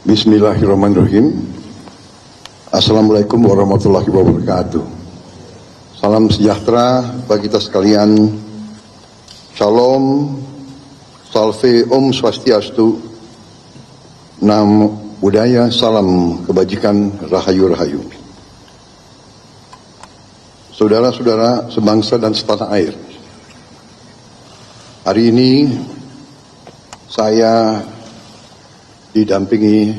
Bismillahirrahmanirrahim. Assalamualaikum warahmatullahi wabarakatuh. Salam sejahtera bagi kita sekalian. Shalom, salve, om swastiastu, namo buddhaya, salam kebajikan, rahayu-rahayu. Saudara-saudara sebangsa dan setanah air, hari ini saya didampingi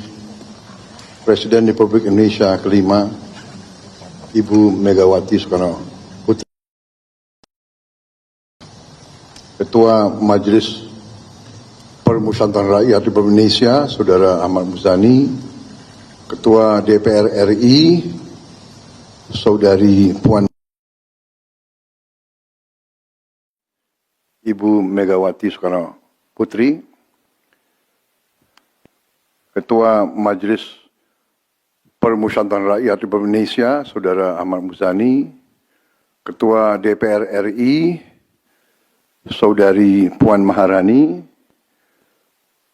Presiden Republik Indonesia kelima, Ibu Megawati Soekarno Putri, Ketua Majelis Permusyawaratan Rakyat Republik Indonesia, Saudara Ahmad Muzani, Ketua DPR RI, Saudari Puan Ibu Megawati Soekarno Putri, Ketua Majelis Permusyawaratan Rakyat Republik Indonesia, Saudara Ahmad Muzani, Ketua DPR RI, Saudari Puan Maharani,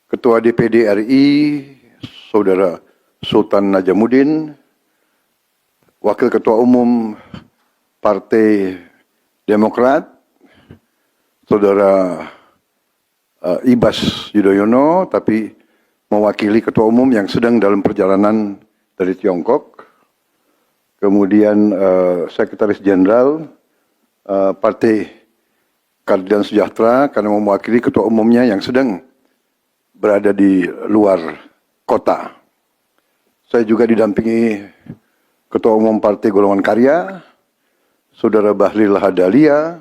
Ketua DPD RI, Saudara Sultan Najamuddin, Wakil Ketua Umum Partai Demokrat, Saudara Ibas Yudhoyono, tapi mewakili Ketua Umum yang sedang dalam perjalanan dari Tiongkok. Kemudian Sekretaris Jenderal Partai Keadilan Sejahtera karena mewakili Ketua Umumnya yang sedang berada di luar kota. Saya juga didampingi Ketua Umum Partai Golongan Karya, Saudara Bahlil Lahadalia,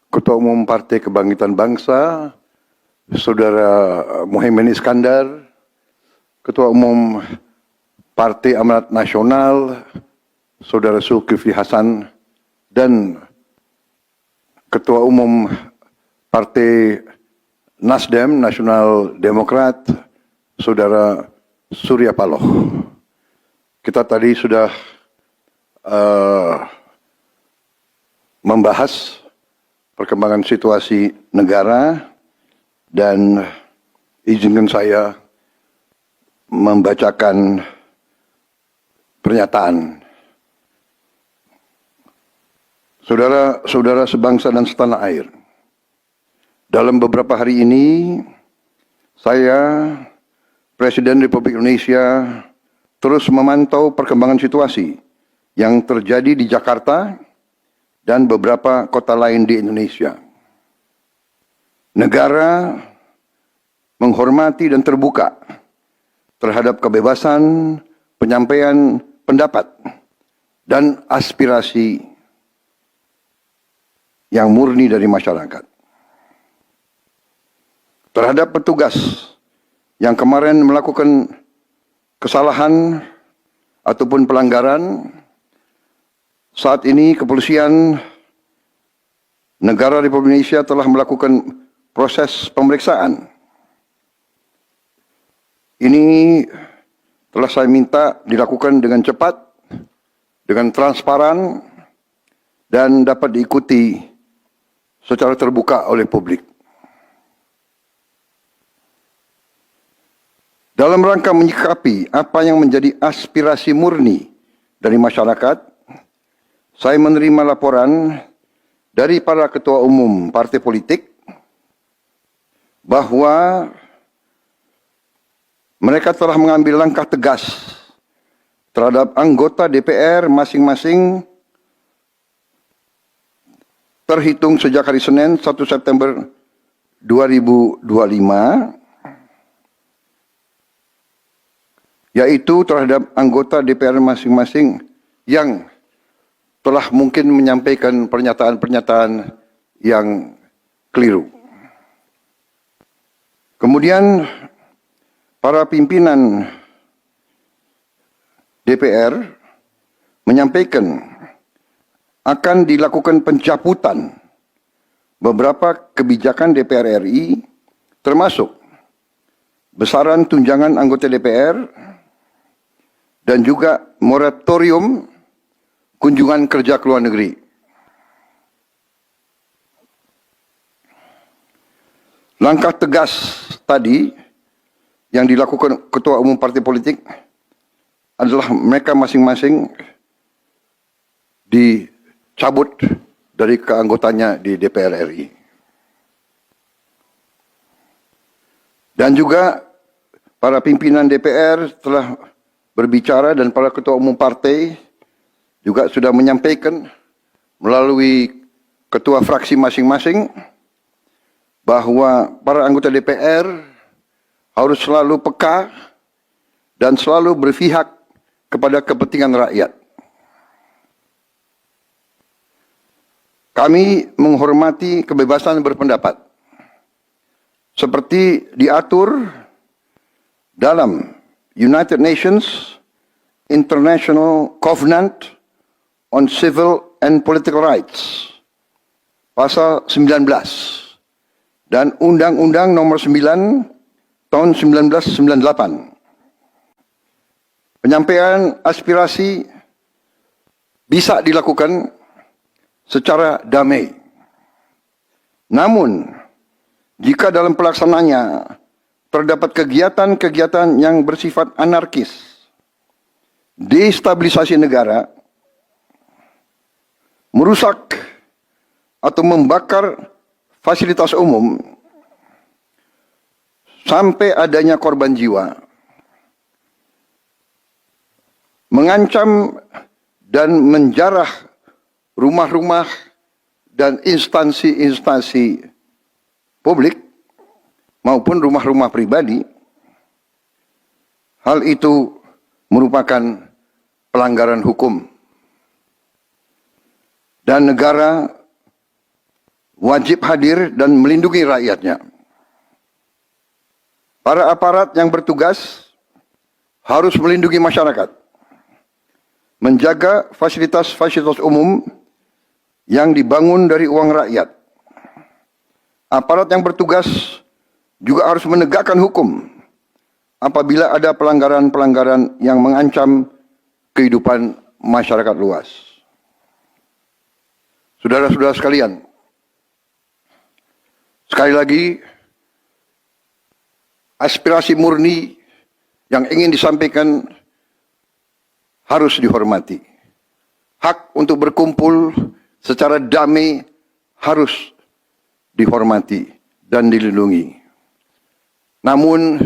Ketua Umum Partai Kebangkitan Bangsa, Saudara Muhaimin Iskandar, Ketua Umum Partai Amanat Nasional, Saudara Zulkifli Hasan, dan Ketua Umum Partai Nasdem, Nasional Demokrat, Saudara Surya Paloh. Kita tadi sudah membahas perkembangan situasi negara dan izinkan saya membacakan pernyataan. Saudara-saudara sebangsa dan setanah air, dalam beberapa hari ini saya, Presiden Republik Indonesia, terus memantau perkembangan situasi yang terjadi di Jakarta dan beberapa kota lain di Indonesia. Negara menghormati dan terbuka terhadap kebebasan penyampaian pendapat dan aspirasi yang murni dari masyarakat. Terhadap petugas yang kemarin melakukan kesalahan ataupun pelanggaran, saat ini kepolisian negara Republik Indonesia telah melakukan proses pemeriksaan. Ini telah saya minta dilakukan dengan cepat, dengan transparan, dan dapat diikuti secara terbuka oleh publik. Dalam rangka menyikapi apa yang menjadi aspirasi murni dari masyarakat, saya menerima laporan dari para ketua umum partai politik bahwa mereka telah mengambil langkah tegas terhadap anggota DPR masing-masing terhitung sejak hari Senin 1 September 2025, yaitu terhadap anggota DPR masing-masing yang telah mungkin menyampaikan pernyataan-pernyataan yang keliru. Kemudian para pimpinan DPR menyampaikan akan dilakukan pencabutan beberapa kebijakan DPR RI, termasuk besaran tunjangan anggota DPR dan juga moratorium kunjungan kerja ke luar negeri. Langkah tegas tadi yang dilakukan ketua umum partai politik adalah mereka masing-masing dicabut dari keanggotanya di DPR RI. Dan juga para pimpinan DPR telah berbicara dan para ketua umum partai juga sudah menyampaikan melalui ketua fraksi masing-masing bahwa para anggota DPR harus selalu peka dan selalu berpihak kepada kepentingan rakyat. Kami menghormati kebebasan berpendapat seperti diatur dalam United Nations International Covenant on Civil and Political Rights pasal 19 dan Undang-Undang nomor 9 tahun 1998. Penyampaian aspirasi bisa dilakukan secara damai. Namun, jika dalam pelaksananya terdapat kegiatan-kegiatan yang bersifat anarkis, destabilisasi negara, merusak atau membakar fasilitas umum, sampai adanya korban jiwa, mengancam dan menjarah rumah-rumah dan instansi-instansi publik maupun rumah-rumah pribadi, hal itu merupakan pelanggaran hukum. Dan negara wajib hadir dan melindungi rakyatnya. Para aparat yang bertugas harus melindungi masyarakat, menjaga fasilitas-fasilitas umum yang dibangun dari uang rakyat. Aparat yang bertugas juga harus menegakkan hukum apabila ada pelanggaran-pelanggaran yang mengancam kehidupan masyarakat luas. Saudara-saudara sekalian, sekali lagi, aspirasi murni yang ingin disampaikan harus dihormati. Hak untuk berkumpul secara damai harus dihormati dan dilindungi. Namun,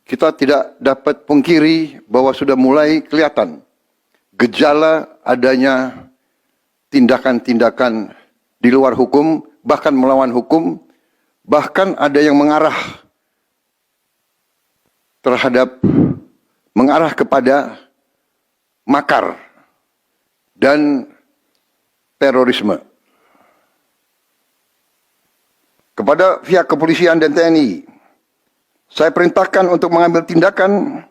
kita tidak dapat pungkiri bahwa sudah mulai kelihatan gejala adanya tindakan-tindakan di luar hukum, bahkan melawan hukum, bahkan ada yang mengarah kepada makar dan terorisme. Kepada pihak kepolisian dan TNI, saya perintahkan untuk mengambil tindakan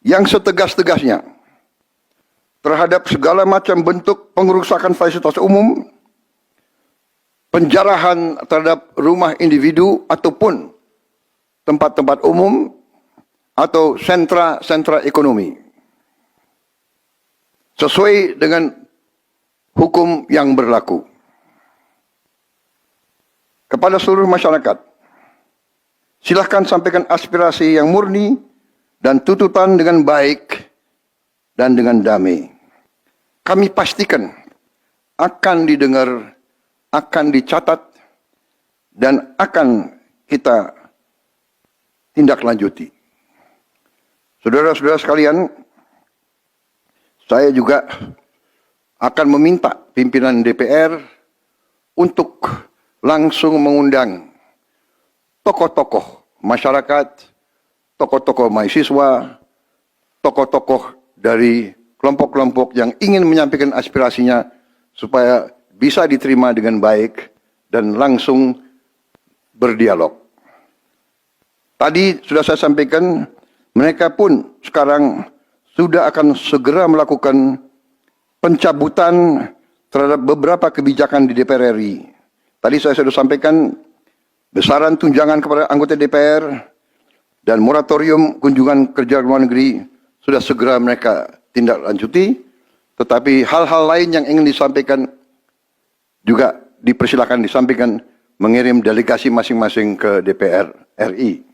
yang setegas-tegasnya terhadap segala macam bentuk pengerusakan fasilitas umum, penjarahan terhadap rumah individu ataupun tempat-tempat umum atau sentra-sentra ekonomi, sesuai dengan hukum yang berlaku. Kepada seluruh masyarakat, silahkan sampaikan aspirasi yang murni dan tuntutan dengan baik dan dengan damai. Kami pastikan akan didengar, akan dicatat, dan akan kita tindak lanjuti. Saudara-saudara sekalian, saya juga akan meminta pimpinan DPR untuk langsung mengundang tokoh-tokoh masyarakat, tokoh-tokoh mahasiswa, tokoh-tokoh dari kelompok-kelompok yang ingin menyampaikan aspirasinya supaya bisa diterima dengan baik dan langsung berdialog. Tadi sudah saya sampaikan, mereka pun sekarang sudah akan segera melakukan pencabutan terhadap beberapa kebijakan di DPR RI. Tadi saya sudah sampaikan besaran tunjangan kepada anggota DPR dan moratorium kunjungan kerja luar negeri sudah segera mereka tindak lanjuti, tetapi hal-hal lain yang ingin disampaikan juga dipersilakan disampaikan, mengirim delegasi masing-masing ke DPR RI.